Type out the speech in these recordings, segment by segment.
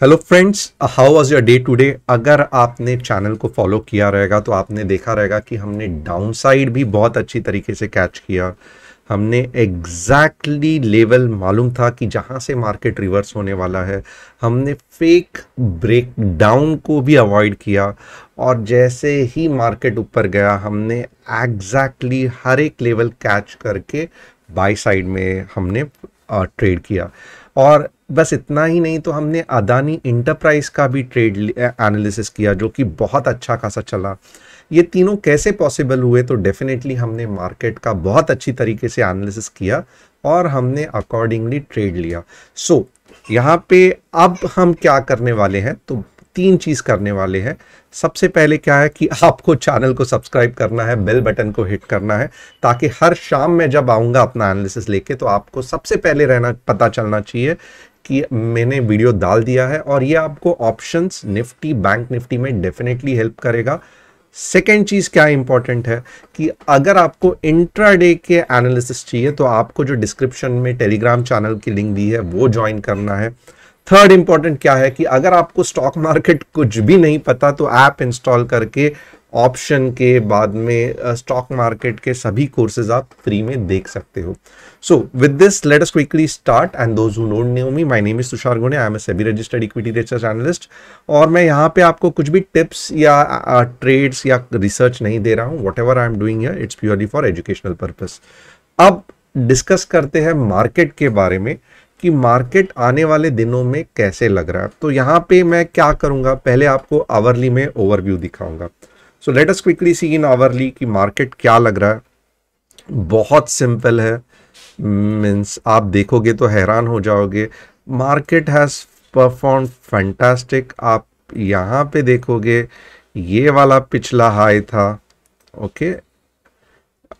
Hello friends, how was your day today. अगर आपने channel को फॉलो किया रहेगा तो आपने देखा रहेगा कि हमने डाउन साइड भी बहुत अच्छी तरीके से कैच किया। हमने एग्जैक्टली लेवल मालूम था कि जहां से मार्केट रिवर्स होने वाला है। हमने फेक ब्रेक डाउन को भी अवॉइड किया और जैसे ही मार्केट ऊपर गया हमने एग्जैक्टली हर एक लेवल कैच करके बाय साइड में हमने ट्रेड किया। और बस इतना ही नहीं, तो हमने अदानी इंटरप्राइज का भी ट्रेड एनालिसिस किया जो कि बहुत अच्छा खासा चला। ये तीनों कैसे पॉसिबल हुए? तो डेफिनेटली हमने मार्केट का बहुत अच्छी तरीके से एनालिसिस किया और हमने अकॉर्डिंगली ट्रेड लिया। सो यहाँ पे अब हम क्या करने वाले हैं, तो तीन चीज करने वाले हैं। सबसे पहले क्या है कि आपको चैनल को सब्सक्राइब करना है, बेल बटन को हिट करना है, ताकि हर शाम में जब आऊंगा अपना एनालिसिस लेके तो आपको सबसे पहले पता चलना चाहिए कि मैंने वीडियो डाल दिया है। और ये आपको ऑप्शंस निफ्टी, बैंक निफ्टी में डेफिनेटली हेल्प करेगा। सेकेंड चीज क्या इंपॉर्टेंट है कि अगर आपको इंट्राडे के एनालिसिस चाहिए तो आपको जो डिस्क्रिप्शन में टेलीग्राम चैनल की लिंक दी है वो ज्वाइन करना है। थर्ड इंपॉर्टेंट क्या है कि अगर आपको स्टॉक मार्केट कुछ भी नहीं पता तो ऐप इंस्टॉल करके ऑप्शन के बाद में स्टॉक मार्केट के सभी कोर्सेज आप फ्री में देख सकते हो। So with this let us quickly start and those who don't know me, my name is Tushar Gune, I am a SEBI registered equity research analyst. और मैं यहाँ पे आपको कुछ भी टिप्स या ट्रेड्स या रिसर्च नहीं दे रहा हूँ। What ever I am doing here it's purely for educational purpose. अब डिस्कस करते हैं मार्केट के बारे में कि मार्केट आने वाले दिनों में कैसे लग रहा है। तो यहाँ पे मैं क्या करूंगा, पहले आपको आवरली में ओवरव्यू दिखाऊंगा। So let us quickly see in hourly कि मार्केट क्या लग रहा है। बहुत सिंपल है, मीन्स आप देखोगे तो हैरान हो जाओगे। Market has perform fantastic. आप यहाँ पे देखोगे ये वाला पिछला हाई था, ओके।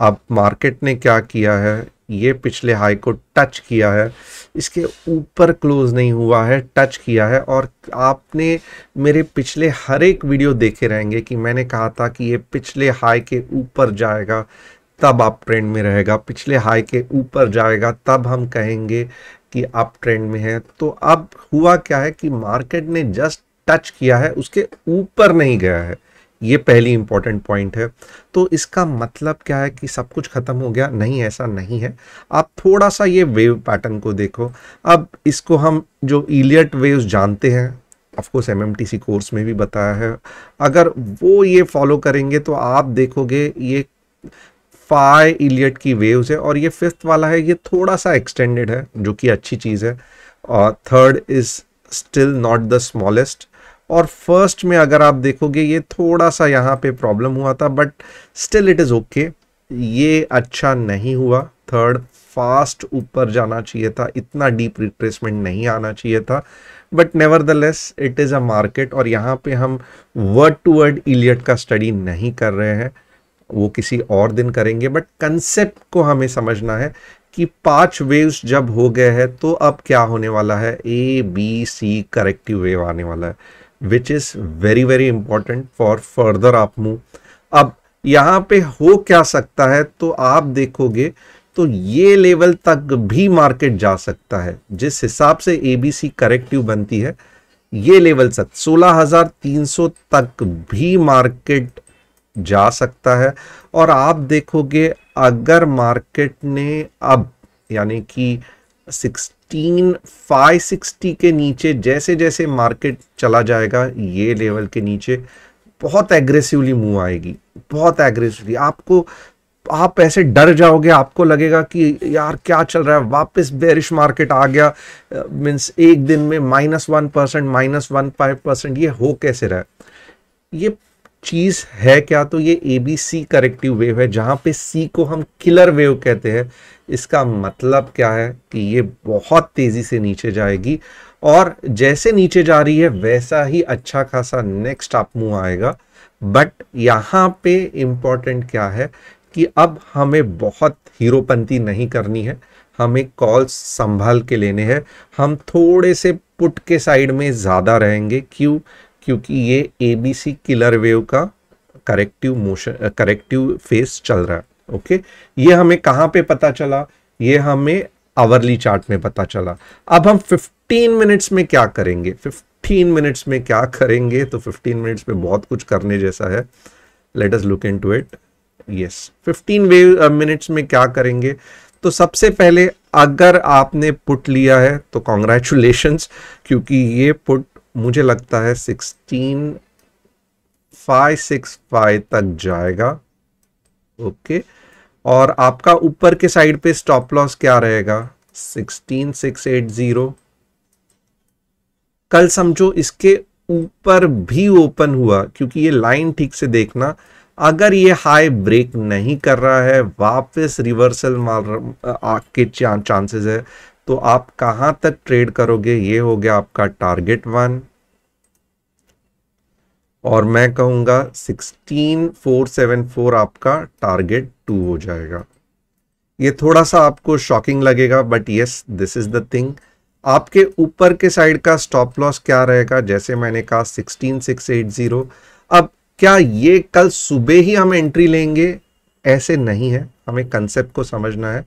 अब मार्केट ने क्या किया है, ये पिछले हाई को टच किया है, इसके ऊपर क्लोज नहीं हुआ है, टच किया है। और आपने मेरे पिछले हर एक वीडियो देखे रहेंगे कि मैंने कहा था कि ये पिछले हाई के ऊपर जाएगा तब आप ट्रेंड में रहेगा, पिछले हाई के ऊपर जाएगा तब हम कहेंगे कि आप ट्रेंड में है। तो अब हुआ क्या है कि मार्केट ने जस्ट टच किया है, उसके ऊपर नहीं गया है। ये पहली इंपॉर्टेंट पॉइंट है। तो इसका मतलब क्या है कि सब कुछ खत्म हो गया? नहीं, ऐसा नहीं है। आप थोड़ा सा ये वेव पैटर्न को देखो। अब इसको हम जो इलियट वेव्स जानते हैं, ऑफकोर्स एमएमटीसी कोर्स में भी बताया है, अगर वो ये फॉलो करेंगे तो आप देखोगे ये 5 इलियट की वेव्स है और ये फिफ्थ वाला है, ये थोड़ा सा एक्सटेंडेड है जो कि अच्छी चीज है। और third is still not the smallest. और फर्स्ट में अगर आप देखोगे ये थोड़ा सा यहाँ पे प्रॉब्लम हुआ था, but still it is okay. ये अच्छा नहीं हुआ। थर्ड फास्ट ऊपर जाना चाहिए था, इतना डीप रिट्रेसमेंट नहीं आना चाहिए था, but nevertheless it is a market. और यहाँ पे हम वर्ड टू वर्ड इलियट का स्टडी नहीं कर रहे हैं, वो किसी और दिन करेंगे। बट कंसेप्ट को हमें समझना है कि 5 वेव्स जब हो गए हैं तो अब क्या होने वाला है, A B C corrective wave आने वाला है, which is very very important for further up move. अब यहाँ पे हो क्या सकता है, तो आप देखोगे तो ये लेवल तक भी मार्केट जा सकता है। जिस हिसाब से एबीसी करेक्टिव बनती है, ये लेवल तक 16,300 तक भी मार्केट जा सकता है। और आप देखोगे अगर मार्केट ने अब यानी कि 16,560 के नीचे जैसे जैसे मार्केट चला जाएगा, ये लेवल के नीचे बहुत एग्रेसिवली मूव आएगी, बहुत एग्रेसिवली। आप ऐसे डर जाओगे, आपको लगेगा कि यार क्या चल रहा है, वापस बेरिश मार्केट आ गया। मीन्स एक दिन में -1%, -1.5%, ये हो कैसे रहा है? ये चीज है क्या? तो ये एबीसी करेक्टिव वेव है, जहां पे सी को हम किलर वेव कहते हैं। इसका मतलब क्या है कि ये बहुत तेजी से नीचे जाएगी और जैसे नीचे जा रही है वैसा ही अच्छा खासा नेक्स्ट अप मूव आएगा। बट यहाँ पे इंपॉर्टेंट क्या है कि अब हमें बहुत हीरोपंती नहीं करनी है, हमें कॉल्स संभाल के लेने हैं। हम थोड़े से पुट के साइड में ज्यादा रहेंगे। क्यों? क्योंकि ये एबीसी किलर वेव का करेक्टिव फेस चल रहा है, ओके। ये हमें कहां पे पता चला? ये हमें आवरली चार्ट में पता चला। अब हम 15 मिनट्स में क्या करेंगे? 15 15 मिनट्स में क्या करेंगे, तो 15 मिनट्स में बहुत कुछ करने जैसा है। Let us look into it. Yes, 15 minutes में क्या करेंगे, तो सबसे पहले अगर आपने पुट लिया है तो कॉन्ग्रेचुलेशंस, क्योंकि ये पुट मुझे लगता है 16,565 तक जाएगा। ओके, और आपका ऊपर के साइड पे स्टॉप लॉस क्या रहेगा, 16,680। कल समझो इसके ऊपर भी ओपन हुआ, क्योंकि ये लाइन ठीक से देखना, अगर ये हाई ब्रेक नहीं कर रहा है, वापस रिवर्सल के चांसेस है, तो आप कहां तक ट्रेड करोगे, ये हो गया आपका टारगेट 1, और मैं कहूंगा 16,474 आपका टारगेट 2 हो जाएगा। ये थोड़ा सा आपको शॉकिंग लगेगा, but yes, this is the thing. आपके ऊपर के साइड का स्टॉप लॉस क्या रहेगा, जैसे मैंने कहा 16,680। अब क्या ये कल सुबह ही हम एंट्री लेंगे, ऐसे नहीं है, हमें कंसेप्ट को समझना है।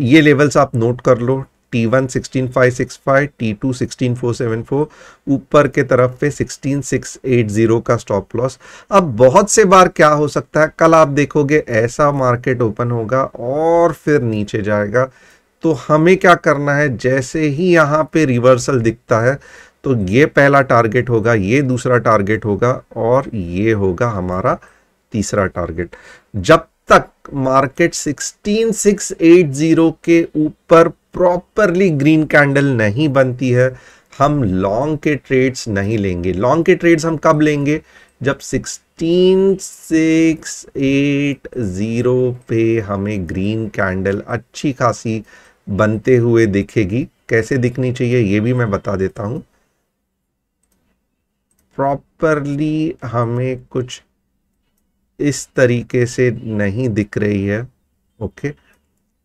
ये लेवल्स आप नोट कर लो, T1 16,565, T2 16,474, ऊपर के तरफ पे 16,680 का स्टॉप लॉस। अब बहुत से बार क्या हो सकता है, कल आप देखोगे ऐसा मार्केट ओपन होगा और फिर नीचे जाएगा, तो हमें क्या करना है, जैसे ही यहाँ पे रिवर्सल दिखता है तो ये पहला टारगेट होगा, ये दूसरा टारगेट होगा, और ये होगा हमारा तीसरा टारगेट। जब तक मार्केट 16,680 के ऊपर प्रॉपरली ग्रीन कैंडल नहीं बनती है, हम लॉन्ग के ट्रेड्स नहीं लेंगे। लॉन्ग के ट्रेड्स हम कब लेंगे, जब 16,680 पे हमें ग्रीन कैंडल अच्छी खासी बनते हुए दिखेगी। कैसे दिखनी चाहिए ये भी मैं बता देता हूं। प्रॉपरली हमें कुछ इस तरीके से नहीं दिख रही है, ओके,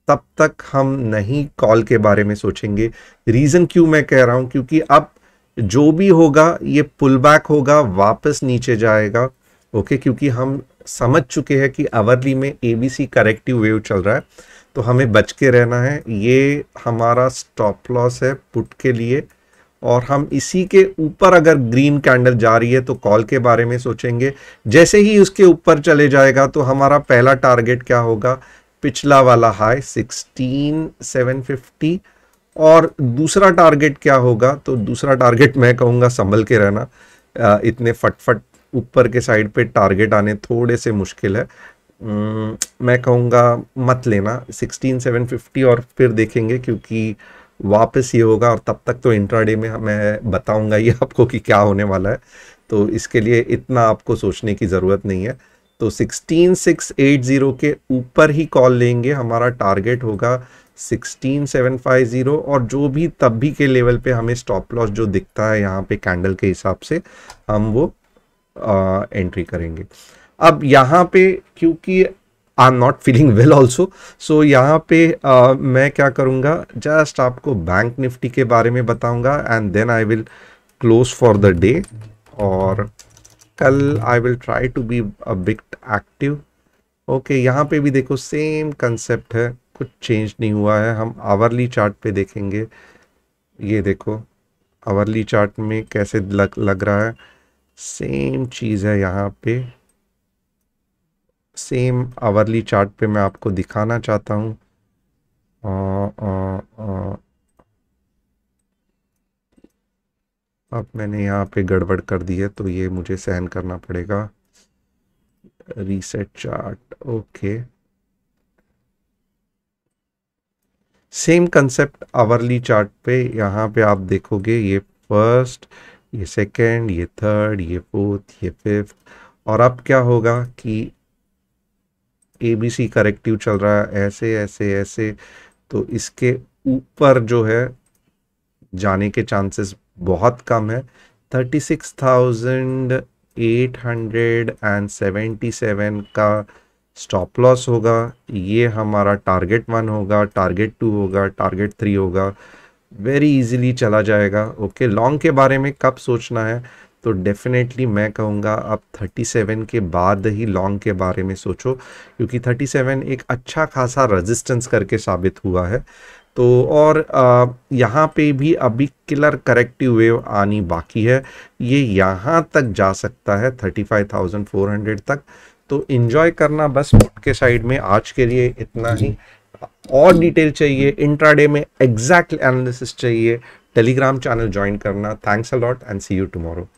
तब तक हम नहीं कॉल के बारे में सोचेंगे। रीजन क्यों मैं कह रहा हूं, क्योंकि अब जो भी होगा ये पुल बैक होगा, वापस नीचे जाएगा, ओके, क्योंकि हम समझ चुके हैं कि आवरली में एबीसी करेक्टिव वेव चल रहा है, तो हमें बच के रहना है। ये हमारा स्टॉप लॉस है पुट के लिए, और हम इसी के ऊपर अगर ग्रीन कैंडल जा रही है तो कॉल के बारे में सोचेंगे। जैसे ही उसके ऊपर चले जाएगा तो हमारा पहला टारगेट क्या होगा, पिछला वाला हाई 16,750, और दूसरा टारगेट क्या होगा, तो दूसरा टारगेट मैं कहूँगा संभल के रहना, इतने फटफट ऊपर के साइड पे टारगेट आने थोड़े से मुश्किल है। मैं कहूँगा मत लेना 16,750, और फिर देखेंगे, क्योंकि वापस ये होगा, और तब तक तो इंट्राडे में मैं बताऊंगा ये आपको कि क्या होने वाला है, तो इसके लिए इतना आपको सोचने की ज़रूरत नहीं है। तो 16,680 के ऊपर ही कॉल लेंगे, हमारा टारगेट होगा 16,750, और जो भी तब भी के लेवल पे हमें स्टॉप लॉस जो दिखता है यहाँ पे कैंडल के हिसाब से हम वो एंट्री करेंगे। अब यहाँ पे क्योंकि I am not feeling well also, so यहाँ पे मैं क्या करूँगा, जस्ट आपको बैंक निफ्टी के बारे में बताऊँगा, and then I will close for the day. और कल I will try to be a bit active. Okay, यहाँ पे भी देखो सेम कंसेप्ट है, कुछ चेंज नहीं हुआ है। हम आवरली चार्ट पे देखेंगे, ये देखो आवरली चार्ट में कैसे लग रहा है, सेम चीज़ है यहाँ पे, सेम आवरली चार्ट पे मैं आपको दिखाना चाहता हूँ। अब मैंने यहाँ पे गड़बड़ कर दी है, तो ये मुझे सहन करना पड़ेगा। Reset chart, okay, same concept hourly chart पे। यहाँ पे आप देखोगे ये फर्स्ट, ये सेकंड, ये थर्ड, ये फोर्थ, ये फिफ्थ, और अब क्या होगा कि एबीसी करेक्टिव चल रहा है, ऐसे ऐसे ऐसे, तो इसके ऊपर जो है जाने के चांसेस बहुत कम है। 36,877 का स्टॉप लॉस होगा, ये हमारा टारगेट 1 होगा, टारगेट 2 होगा, टारगेट 3 होगा, वेरी इजीली चला जाएगा। ओके, लॉन्ग के बारे में कब सोचना है, तो डेफिनेटली मैं कहूँगा अब 37 के बाद ही लॉन्ग के बारे में सोचो, क्योंकि 37 एक अच्छा खासा रेजिस्टेंस करके साबित हुआ है। तो और यहाँ पे भी अभी किलर करेक्टिव वेव आनी बाकी है, ये यहाँ तक जा सकता है 35,400 तक। तो एंजॉय करना बस पुट के साइड में। आज के लिए इतना ही। और डिटेल चाहिए, इंट्राडे में एग्जैक्ट एनालिसिस चाहिए, टेलीग्राम चैनल ज्वाइन करना। Thanks a lot and see you tomorrow.